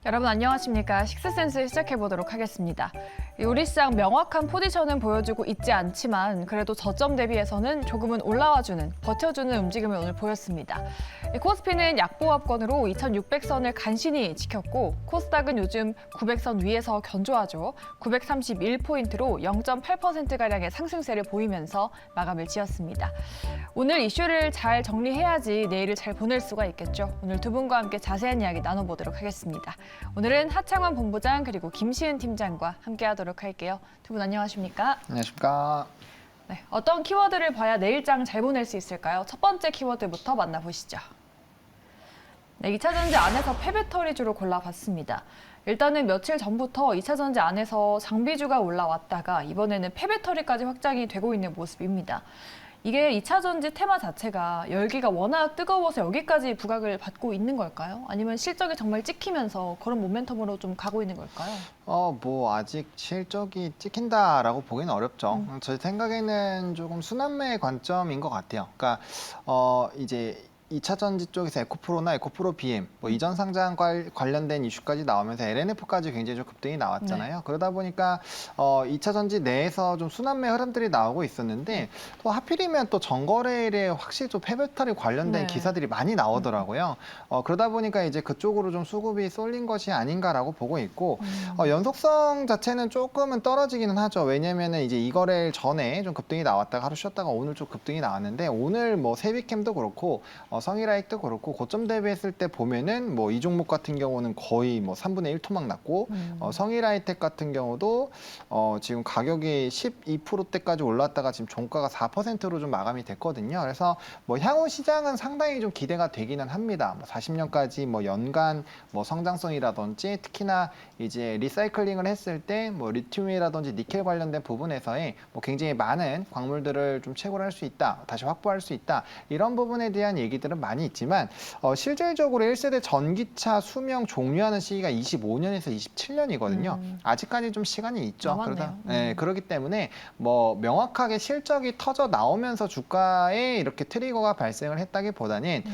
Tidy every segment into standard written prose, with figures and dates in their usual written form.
여러분 안녕하십니까. 식스센스 시작해보도록 하겠습니다. 우리 시장 명확한 포지션은 보여주고 있지 않지만 그래도 저점 대비해서는 조금은 올라와주는, 버텨주는 움직임을 오늘 보였습니다. 코스피는 약보합권으로 2600선을 간신히 지켰고 코스닥은 요즘 900선 위에서 견조하죠. 931포인트로 0.8%가량의 상승세를 보이면서 마감을 지었습니다. 오늘 이슈를 잘 정리해야지 내일을 잘 보낼 수가 있겠죠. 오늘 두 분과 함께 자세한 이야기 나눠보도록 하겠습니다. 오늘은 하창원 본부장 그리고 김시은 팀장과 함께하도록 할게요. 두 분 안녕하십니까? 안녕하십니까? 네, 어떤 키워드를 봐야 내일장 잘 보낼 수 있을까요? 첫 번째 키워드부터 만나보시죠. 네, 2차전지 안에서 폐배터리주로 골라봤습니다. 일단은 며칠 전부터 2차전지 안에서 장비주가 올라왔다가 이번에는 폐배터리까지 확장이 되고 있는 모습입니다. 이게 2차전지 테마 자체가 열기가 워낙 뜨거워서 여기까지 부각을 받고 있는 걸까요? 아니면 실적이 정말 찍히면서 그런 모멘텀으로 좀 가고 있는 걸까요? 아직 실적이 찍힌다라고 보기는 어렵죠. 제 생각에는 조금 순환매 관점인 것 같아요. 그러니까 이제 2차 전지 쪽에서 에코프로나 에코프로 BM, 이전 상장 관련된 이슈까지 나오면서 LNF까지 굉장히 좀 급등이 나왔잖아요. 네. 그러다 보니까 2차 전지 내에서 좀 순환매 흐름들이 나오고 있었는데 또 하필이면 또 전거래일에 확실히 좀 폐배터리 관련된 기사들이 많이 나오더라고요. 그러다 보니까 이제 그쪽으로 좀 수급이 쏠린 것이 아닌가라고 보고 있고 연속성 자체는 조금은 떨어지기는 하죠. 왜냐면은 이제 이 거래일 전에 좀 급등이 나왔다가 하루 쉬었다가 오늘 좀 급등이 나왔는데 오늘 세비캠도 그렇고 성일아익도 그렇고 고점 대비했을 때 보면은 이 종목 같은 경우는 거의 3분의 1 토막 났고 성일아이텍 같은 경우도 지금 가격이 12%대까지 올랐다가 지금 종가가 4%로 좀 마감이 됐거든요. 그래서 향후 시장은 상당히 좀 기대가 되기는 합니다. 40년까지 연간 성장성이라든지 특히나 이제 리사이클링을 했을 때 리튬이라든지 니켈 관련된 부분에서의 굉장히 많은 광물들을 좀 채굴할 수 있다, 다시 확보할 수 있다 이런 부분에 대한 얘기들은 많이 있지만 실질적으로 1세대 전기차 수명 종료하는 시기가 25년에서 27년이거든요. 아직까지 좀 시간이 있죠. 그렇기 때문에 명확하게 실적이 터져 나오면서 주가에 이렇게 트리거가 발생을 했다기보다는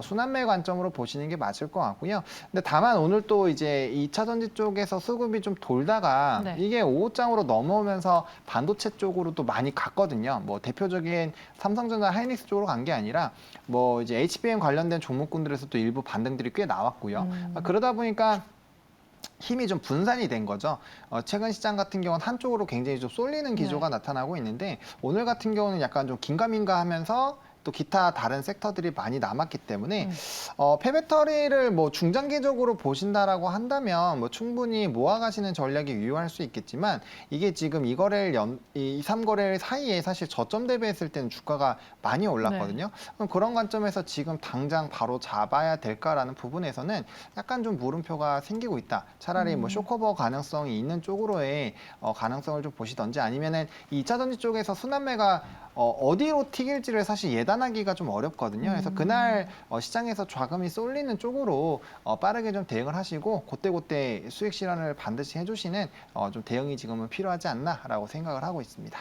순환매 관점으로 보시는 게 맞을 것 같고요. 근데 다만 오늘 또 이제 2차 전지 쪽에서 수급이 좀 돌다가 이게 5호장으로 넘어오면서 반도체 쪽으로 또 많이 갔거든요. 대표적인 삼성전자 하이닉스 쪽으로 간 게 아니라 이제 HBM 관련된 종목군들에서 또 일부 반등들이 꽤 나왔고요. 그러다 보니까 힘이 좀 분산이 된 거죠. 최근 시장 같은 경우는 한쪽으로 굉장히 좀 쏠리는 기조가 나타나고 있는데 오늘 같은 경우는 약간 좀 긴가민가 하면서 또 기타 다른 섹터들이 많이 남았기 때문에 폐배터리를 중장기적으로 보신다라고 한다면 충분히 모아가시는 전략이 유효할 수 있겠지만 이게 지금 이 3거래일 사이에 사실 저점 대비했을 때는 주가가 많이 올랐거든요. 그럼 그런 관점에서 지금 당장 바로 잡아야 될까라는 부분에서는 약간 좀 물음표가 생기고 있다. 차라리 쇼커버 가능성이 있는 쪽으로의 가능성을 좀 보시던지 아니면은 이 2차 전지 쪽에서 순환매가 어디로 튀길지를 사실 예단하기가 좀 어렵거든요. 그래서 그날 시장에서 자금이 쏠리는 쪽으로 빠르게 좀 대응을 하시고 그때 수익 실현을 반드시 해주시는 좀 대응이 지금은 필요하지 않나라고 생각을 하고 있습니다.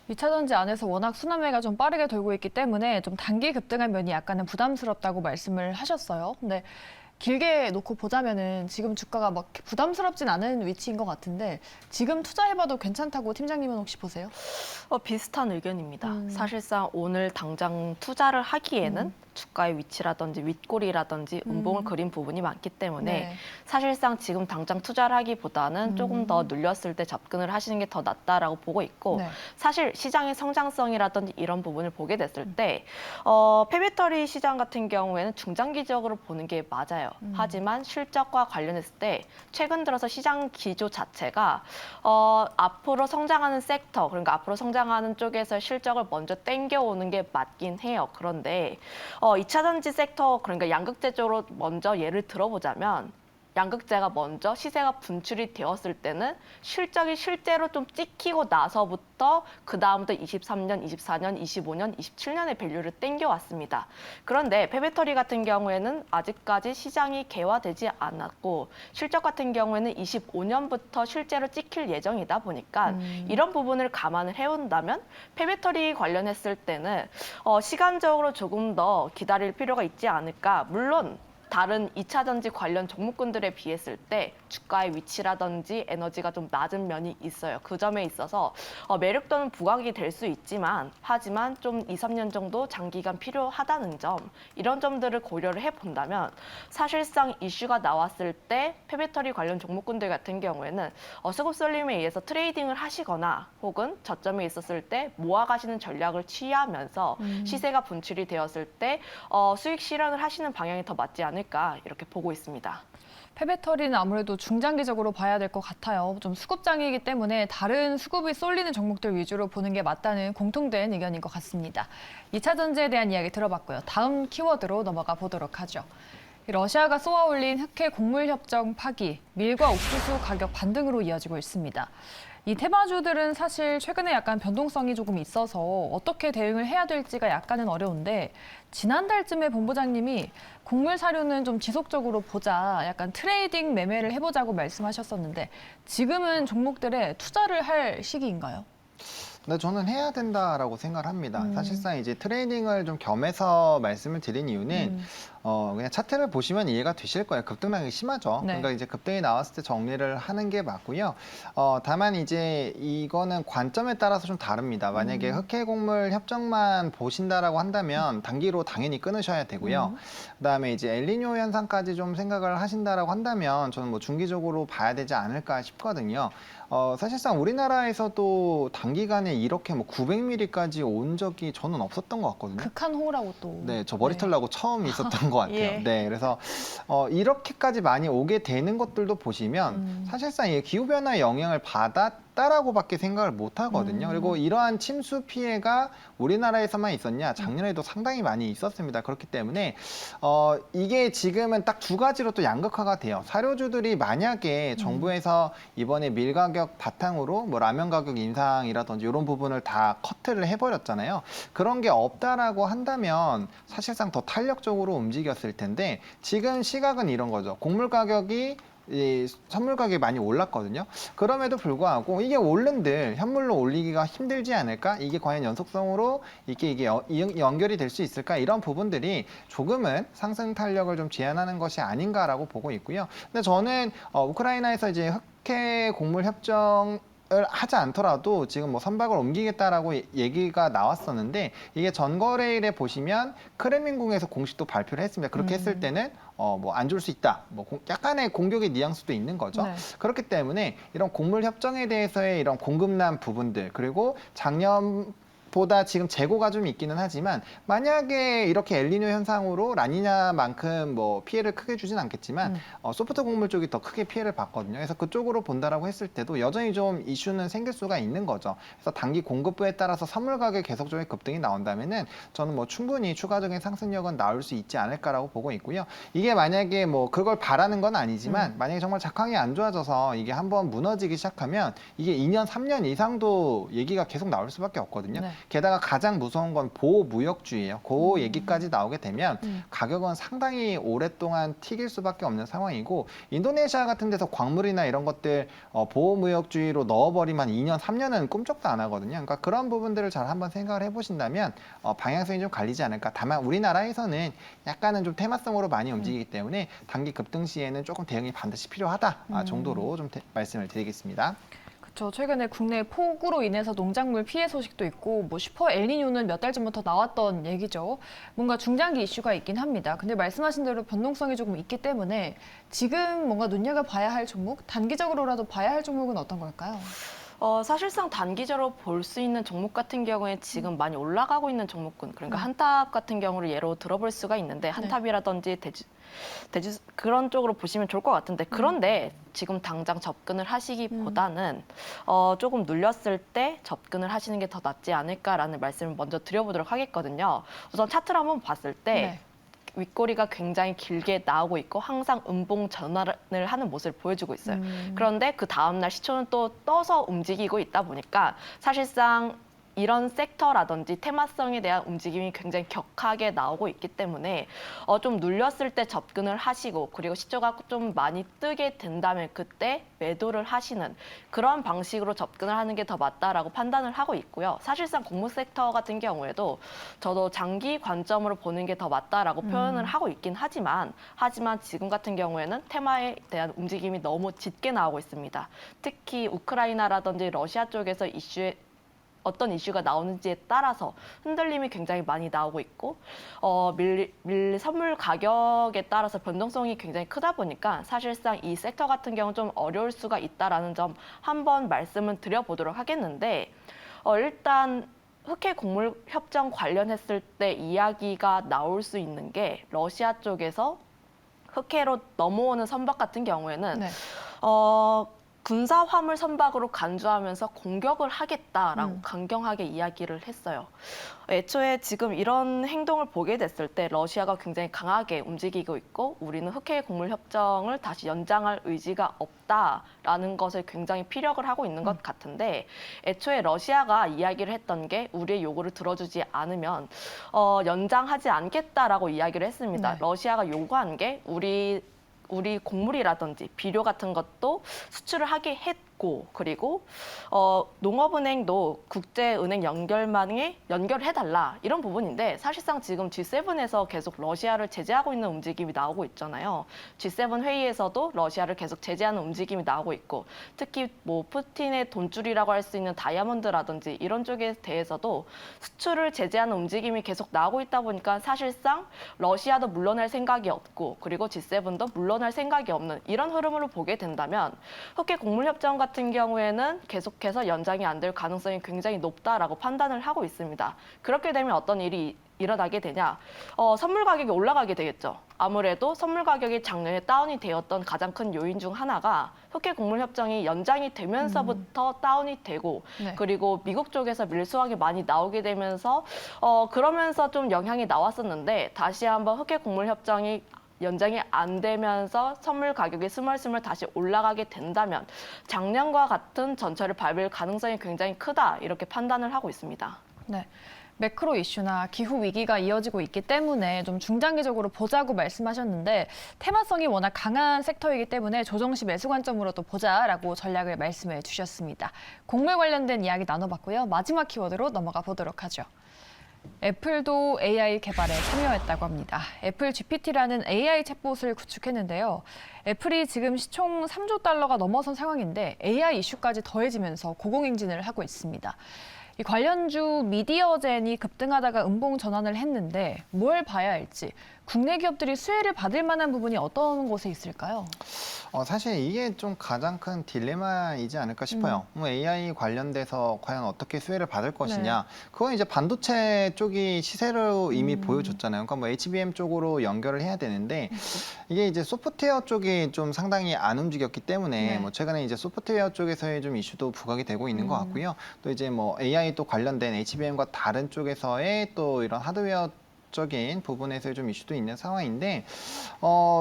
2차전지 안에서 워낙 순환매가 좀 빠르게 돌고 있기 때문에 좀 단기 급등한 면이 약간은 부담스럽다고 말씀을 하셨어요. 근데 길게 놓고 보자면은 지금 주가가 부담스럽진 않은 위치인 것 같은데 지금 투자해봐도 괜찮다고 팀장님은 혹시 보세요? 비슷한 의견입니다. 사실상 오늘 당장 투자를 하기에는 주가의 위치라든지 윗꼬리라든지 음봉을 그린 부분이 많기 때문에 사실상 지금 당장 투자를 하기보다는 조금 더 눌렸을 때 접근을 하시는 게 더 낫다라고 보고 있고 사실 시장의 성장성이라든지 이런 부분을 보게 됐을 때 폐배터리 시장 같은 경우에는 중장기적으로 보는 게 맞아요. 하지만 실적과 관련했을 때 최근 들어서 시장 기조 자체가 앞으로 성장하는 섹터, 그러니까 앞으로 성장하는 쪽에서 실적을 먼저 땡겨오는 게 맞긴 해요. 그런데 2차 전지 섹터, 그러니까 양극재 쪽으로 먼저 예를 들어보자면 양극재가 먼저 시세가 분출이 되었을 때는 실적이 실제로 좀 찍히고 나서부터 그 다음부터 23년, 24년, 25년, 27년의 밸류를 땡겨왔습니다. 그런데 폐배터리 같은 경우에는 아직까지 시장이 개화되지 않았고 실적 같은 경우에는 25년부터 실제로 찍힐 예정이다 보니까 이런 부분을 감안을 해온다면 폐배터리 관련했을 때는 시간적으로 조금 더 기다릴 필요가 있지 않을까. 물론 다른 2차 전지 관련 종목군들에 비했을 때 주가의 위치라든지 에너지가 좀 낮은 면이 있어요. 그 점에 있어서 매력도는 부각이 될 수 있지만 하지만 좀 2, 3년 정도 장기간 필요하다는 점 이런 점들을 고려를 해본다면 사실상 이슈가 나왔을 때 폐배터리 관련 종목군들 같은 경우에는 수급 쏠림에 의해서 트레이딩을 하시거나 혹은 저점에 있었을 때 모아가시는 전략을 취하면서 시세가 분출이 되었을 때 수익 실현을 하시는 방향이 더 맞지 않을까 이렇게 보고 있습니다. 폐배터리는 아무래도 중장기적으로 봐야 될 것 같아요. 좀 수급장이기 때문에 다른 수급이 쏠리는 종목들 위주로 보는 게 맞다는 공통된 의견인 것 같습니다. 2차 전지에 대한 이야기 들어봤고요. 다음 키워드로 넘어가 보도록 하죠. 러시아가 쏘아올린 흑해 곡물 협정 파기, 밀과 옥수수 가격 반등으로 이어지고 있습니다. 이 테마주들은 사실 최근에 약간 변동성이 조금 있어서 어떻게 대응을 해야 될지가 약간은 어려운데 지난달쯤에 본부장님이 곡물 사료는 좀 지속적으로 보자, 약간 트레이딩 매매를 해보자고 말씀하셨었는데 지금은 종목들에 투자를 할 시기인가요? 근데 저는 해야 된다라고 생각을 합니다. 사실상 이제 트레이딩을 좀 겸해서 말씀을 드린 이유는 그냥 차트를 보시면 이해가 되실 거예요. 급등락이 심하죠. 네. 그러니까 이제 급등이 나왔을 때 정리를 하는 게 맞고요. 다만 이제 이거는 관점에 따라서 좀 다릅니다. 만약에 흑해곡물 협정만 보신다라고 한다면 단기로 당연히 끊으셔야 되고요. 그다음에 이제 엘니뇨 현상까지 좀 생각을 하신다라고 한다면 저는 뭐 중기적으로 봐야 되지 않을까 싶거든요. 사실상 우리나라에서도 단기간에 이렇게 뭐 900mm까지 온 적이 저는 없었던 것 같거든요. 극한호우라고 또. 네, 저 머리 털라고 처음 있었던 것 같아요. 예. 네, 그래서 이렇게까지 많이 오게 되는 것들도 보시면 사실상 이 기후변화의 영향을 받았다라고밖에 생각을 못 하거든요. 그리고 이러한 침수 피해가 우리나라에서만 있었냐? 작년에도 상당히 많이 있었습니다. 그렇기 때문에 이게 지금은 딱 두 가지로 또 양극화가 돼요. 사료주들이 만약에 정부에서 이번에 밀 가격 바탕으로 뭐 라면 가격 인상이라든지 이런 부분을 다 커트를 해버렸잖아요. 그런 게 없다라고 한다면 사실상 더 탄력적으로 움직였을 텐데 지금 시각은 이런 거죠. 곡물 가격이 이 선물 가격이 많이 올랐거든요. 그럼에도 불구하고 이게 오른들 현물로 올리기가 힘들지 않을까? 이게 과연 연속성으로 이게 연결이 될 수 있을까? 이런 부분들이 조금은 상승 탄력을 좀 제한하는 것이 아닌가라고 보고 있고요. 근데 저는 우크라이나에서 이제 흑해 곡물 협정 을 하지 않더라도 지금 뭐 선박을 옮기겠다라고 얘기가 나왔었는데 이게 전거래일에 보시면 크렘린궁에서 공식도 발표를 했습니다. 그렇게 했을 때는 뭐 안 줄 수 있다. 뭐 약간의 공격의 뉘앙스도 있는 거죠. 네. 그렇기 때문에 이런 곡물 협정에 대해서의 이런 공급난 부분들 그리고 작년보다 지금 재고가 좀 있기는 하지만 만약에 이렇게 엘니뇨 현상으로 라니냐만큼 뭐 피해를 크게 주진 않겠지만 소프트 곡물 쪽이 더 크게 피해를 받거든요. 그래서 그쪽으로 본다라고 했을 때도 여전히 좀 이슈는 생길 수가 있는 거죠. 그래서 단기 공급부에 따라서 선물 가격 계속적인 급등이 나온다면은 저는 뭐 충분히 추가적인 상승력은 나올 수 있지 않을까라고 보고 있고요. 이게 만약에 뭐 그걸 바라는 건 아니지만 만약에 정말 작황이 안 좋아져서 이게 한번 무너지기 시작하면 이게 2년, 3년 이상도 얘기가 계속 나올 수밖에 없거든요. 네. 게다가 가장 무서운 건 보호무역주의예요. 그 얘기까지 나오게 되면 가격은 상당히 오랫동안 튀길 수밖에 없는 상황이고 인도네시아 같은 데서 광물이나 이런 것들 보호무역주의로 넣어버리면 2년, 3년은 꿈쩍도 안 하거든요. 그러니까 그런 부분들을 잘 한번 생각을 해보신다면 방향성이 좀 갈리지 않을까. 다만 우리나라에서는 약간은 좀 테마성으로 많이 움직이기 때문에 단기 급등 시에는 조금 대응이 반드시 필요하다 정도로 좀 말씀을 드리겠습니다. 그렇죠. 최근에 국내 폭우로 인해서 농작물 피해 소식도 있고 뭐 슈퍼 엘니뇨는 몇 달 전부터 나왔던 얘기죠. 뭔가 중장기 이슈가 있긴 합니다. 근데 말씀하신 대로 변동성이 조금 있기 때문에 지금 뭔가 눈여겨봐야 할 종목, 단기적으로라도 봐야 할 종목은 어떤 걸까요? 사실상 단기적으로 볼 수 있는 종목 같은 경우에 지금 많이 올라가고 있는 종목군, 그러니까 한탑 같은 경우를 예로 들어볼 수가 있는데 한탑이라든지 대주 그런 쪽으로 보시면 좋을 것 같은데 그런데 지금 당장 접근을 하시기보다는 조금 눌렸을 때 접근을 하시는 게 더 낫지 않을까라는 말씀을 먼저 드려보도록 하겠거든요. 우선 차트를 한번 봤을 때 네. 윗꼬리가 굉장히 길게 나오고 있고 항상 음봉 전환을 하는 모습을 보여주고 있어요. 그런데 그 다음날 시초는 또 떠서 움직이고 있다 보니까 사실상 이런 섹터라든지 테마성에 대한 움직임이 굉장히 격하게 나오고 있기 때문에 좀 눌렸을 때 접근을 하시고 그리고 시초가 좀 많이 뜨게 된다면 그때 매도를 하시는 그런 방식으로 접근을 하는 게 더 맞다라고 판단을 하고 있고요. 사실상 공모 섹터 같은 경우에도 저도 장기 관점으로 보는 게 더 맞다라고 표현을 하고 있긴 하지만 지금 같은 경우에는 테마에 대한 움직임이 너무 짙게 나오고 있습니다. 특히 우크라이나라든지 러시아 쪽에서 어떤 이슈가 나오는지에 따라서 흔들림이 굉장히 많이 나오고 있고 밀 선물 가격에 따라서 변동성이 굉장히 크다 보니까 사실상 이 섹터 같은 경우는 좀 어려울 수가 있다라는 점 한번 말씀을 드려보도록 하겠는데 일단 흑해 곡물 협정 관련했을 때 이야기가 나올 수 있는 게 러시아 쪽에서 흑해로 넘어오는 선박 같은 경우에는 네. 군사 화물 선박으로 간주하면서 공격을 하겠다라고 강경하게 이야기를 했어요. 애초에 지금 이런 행동을 보게 됐을 때 러시아가 굉장히 강하게 움직이고 있고 우리는 흑해 곡물 협정을 다시 연장할 의지가 없다라는 것을 굉장히 피력을 하고 있는 것 같은데 애초에 러시아가 이야기를 했던 게 우리의 요구를 들어주지 않으면 연장하지 않겠다라고 이야기를 했습니다. 네. 러시아가 요구한 게 우리 곡물이라든지 비료 같은 것도 수출을 하게 했고 그리고 농업은행도 국제은행 연결망에 연결해달라 이런 부분인데 사실상 지금 G7에서 계속 러시아를 제재하고 있는 움직임이 나오고 있잖아요. G7 회의에서도 러시아를 계속 제재하는 움직임이 나오고 있고 특히 뭐 푸틴의 돈줄이라고 할 수 있는 다이아몬드라든지 이런 쪽에 대해서도 수출을 제재하는 움직임이 계속 나오고 있다 보니까 사실상 러시아도 물러날 생각이 없고 그리고 G7도 물러날 생각이 없는 이런 흐름으로 보게 된다면 흑해 곡물 협정 같은 경우에는 계속해서 연장이 안 될 가능성이 굉장히 높다라고 판단을 하고 있습니다. 그렇게 되면 어떤 일이 일어나게 되냐? 선물 가격이 올라가게 되겠죠. 아무래도 선물 가격이 작년에 다운이 되었던 가장 큰 요인 중 하나가 흑해 곡물 협정이 연장이 되면서부터 다운이 되고 네. 그리고 미국 쪽에서 밀수확이 많이 나오게 되면서 그러면서 좀 영향이 나왔었는데 다시 한번 흑해 곡물 협정이 연장이 안 되면서 선물 가격이 스멀스멀 다시 올라가게 된다면 작년과 같은 전철을 밟을 가능성이 굉장히 크다 이렇게 판단을 하고 있습니다. 네. 매크로 이슈나 기후 위기가 이어지고 있기 때문에 좀 중장기적으로 보자고 말씀하셨는데 테마성이 워낙 강한 섹터이기 때문에 조정 시 매수 관점으로 또 보자라고 전략을 말씀해 주셨습니다. 곡물 관련된 이야기 나눠봤고요. 마지막 키워드로 넘어가 보도록 하죠. 애플도 AI 개발에 참여했다고 합니다. 애플 GPT라는 AI 챗봇을 구축했는데요. 애플이 지금 시총 3조 달러가 넘어선 상황인데 AI 이슈까지 더해지면서 고공행진을 하고 있습니다. 이 관련주 미디어젠이 급등하다가 음봉 전환을 했는데 뭘 봐야 할지 국내 기업들이 수혜를 받을 만한 부분이 어떤 곳에 있을까요? 사실 이게 좀 가장 큰 딜레마이지 않을까 싶어요. AI 관련돼서 과연 어떻게 수혜를 받을 것이냐. 그건 이제 반도체 쪽이 시세로 이미 보여줬잖아요. 그러니까 뭐 HBM 쪽으로 연결을 해야 되는데 이게 이제 소프트웨어 쪽이 좀 상당히 안 움직였기 때문에 네. 뭐 최근에 이제 소프트웨어 쪽에서의 좀 이슈도 부각이 되고 있는 것 같고요. 또 이제 뭐 AI 또 관련된 HBM과 다른 쪽에서의 또 이런 하드웨어 적인 부분에서의 좀 이슈도 있는 상황인데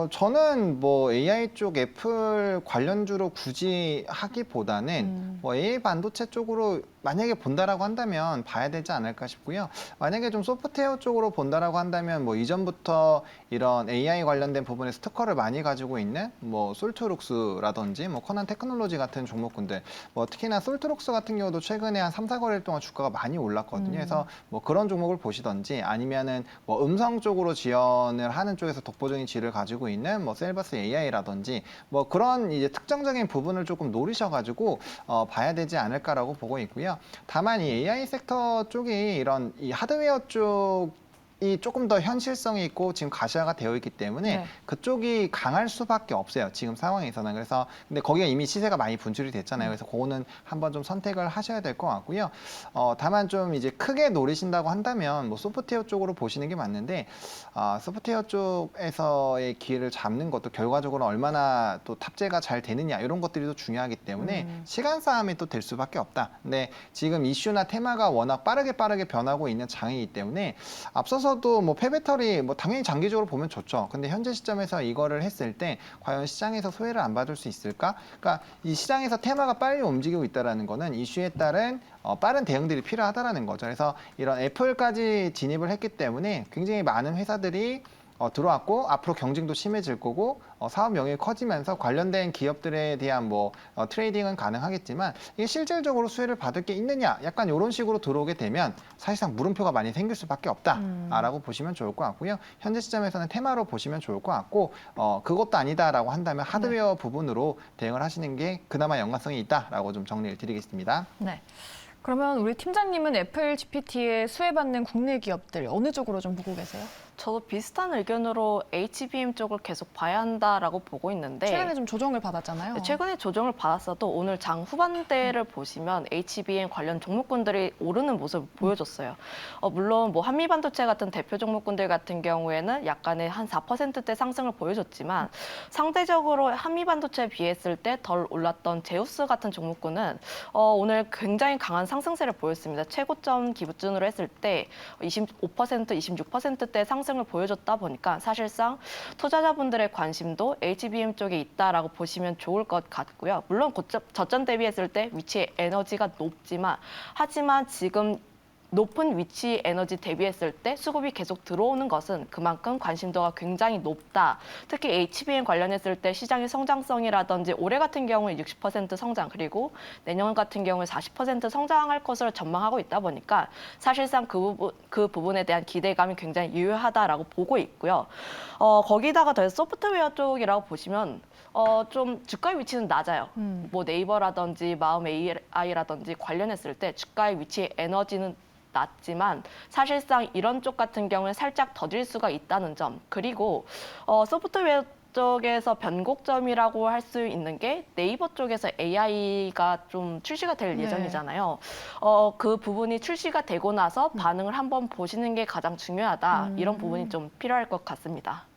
저는 뭐 AI 쪽 애플 관련주로 굳이 하기보다는 뭐 AI 반도체 쪽으로 만약에 본다라고 한다면 봐야 되지 않을까 싶고요. 만약에 좀 소프트웨어 쪽으로 본다라고 한다면 뭐 이전부터 이런 AI 관련된 부분에서 특허를 많이 가지고 있는 뭐 솔트룩스라든지 뭐 커난 테크놀로지 같은 종목군들 뭐 특히나 솔트룩스 같은 경우도 최근에 한 3, 4거래일 동안 주가가 많이 올랐거든요. 그래서 뭐 그런 종목을 보시던지 아니면은 뭐 음성 쪽으로 지원을 하는 쪽에서 독보적인 지위를 가지고 있는 뭐 셀버스 AI라든지 뭐 그런 이제 특정적인 부분을 조금 노리셔가지고 봐야 되지 않을까라고 보고 있고요. 다만 이 AI 섹터 쪽이 이런 이 하드웨어 쪽이 조금 더 현실성이 있고 지금 가시화가 되어 있기 때문에 네. 그쪽이 강할 수밖에 없어요. 지금 상황에서는. 그래서 근데 거기가 이미 시세가 많이 분출이 됐잖아요. 그래서 그거는 한번 좀 선택을 하셔야 될 것 같고요. 다만 좀 이제 크게 노리신다고 한다면 뭐 소프트웨어 쪽으로 보시는 게 맞는데 소프트웨어 쪽에서의 기회를 잡는 것도 결과적으로 얼마나 또 탑재가 잘 되느냐 이런 것들이 또 중요하기 때문에 시간 싸움이 또 될 수밖에 없다. 근데 지금 이슈나 테마가 워낙 빠르게 변하고 있는 장이기 때문에 앞서서 하더라도 뭐 폐배터리 뭐 당연히 장기적으로 보면 좋죠. 근데 현재 시점에서 이거를 했을 때 과연 시장에서 소외를 안 받을 수 있을까? 그러니까 이 시장에서 테마가 빨리 움직이고 있다라는 거는 이슈에 따른 빠른 대응들이 필요하다라는 거죠. 그래서 이런 애플까지 진입을 했기 때문에 굉장히 많은 회사들이 들어왔고 앞으로 경쟁도 심해질 거고 사업 영역이 커지면서 관련된 기업들에 대한 뭐 트레이딩은 가능하겠지만 이게 실질적으로 수혜를 받을 게 있느냐 약간 이런 식으로 들어오게 되면 사실상 물음표가 많이 생길 수밖에 없다라고 보시면 좋을 것 같고요. 현재 시점에서는 테마로 보시면 좋을 것 같고 그것도 아니다라고 한다면 하드웨어 부분으로 대응을 하시는 게 그나마 연관성이 있다라고 좀 정리를 드리겠습니다. 네. 그러면 우리 팀장님은 애플 GPT에 수혜받는 국내 기업들 어느 쪽으로 좀 보고 계세요? 저도 비슷한 의견으로 HBM 쪽을 계속 봐야 한다라고 보고 있는데 최근에 좀 조정을 받았잖아요. 최근에 조정을 받았어도 오늘 장 후반대를 보시면 HBM 관련 종목군들이 오르는 모습을 보여줬어요. 물론 뭐 한미반도체 같은 대표 종목군들 같은 경우에는 약간의 한 4%대 상승을 보여줬지만 상대적으로 한미반도체에 비했을 때 덜 올랐던 제우스 같은 종목군은 오늘 굉장히 강한 상승세를 보였습니다. 최고점 기준으로 했을 때 25%, 26%대 상승을 보여줬다 보니까 사실상 투자자분들의 관심도 HBM 쪽에 있다라고 보시면 좋을 것 같고요. 물론 저점 대비했을 때 위치 에너지가 높지만 하지만 지금 높은 위치 에너지 대비했을 때 수급이 계속 들어오는 것은 그만큼 관심도가 굉장히 높다. 특히 HBM 관련했을 때 시장의 성장성이라든지 올해 같은 경우에 60% 성장 그리고 내년 같은 경우에 40% 성장할 것으로 전망하고 있다 보니까 사실상 그 부분에 대한 기대감이 굉장히 유효하다라고 보고 있고요. 거기다가 더 소프트웨어 쪽이라고 보시면 좀 주가의 위치는 낮아요. 뭐 네이버라든지 마음 AI라든지 관련했을 때 주가의 위치 에너지는 낮지만 사실상 이런 쪽 같은 경우에 살짝 더딜 수가 있다는 점 그리고 소프트웨어 쪽에서 변곡점이라고 할 수 있는 게 네이버 쪽에서 AI가 좀 출시가 될 예정이잖아요. 그 부분이 출시가 되고 나서 반응을 한번 보시는 게 가장 중요하다. 이런 부분이 좀 필요할 것 같습니다.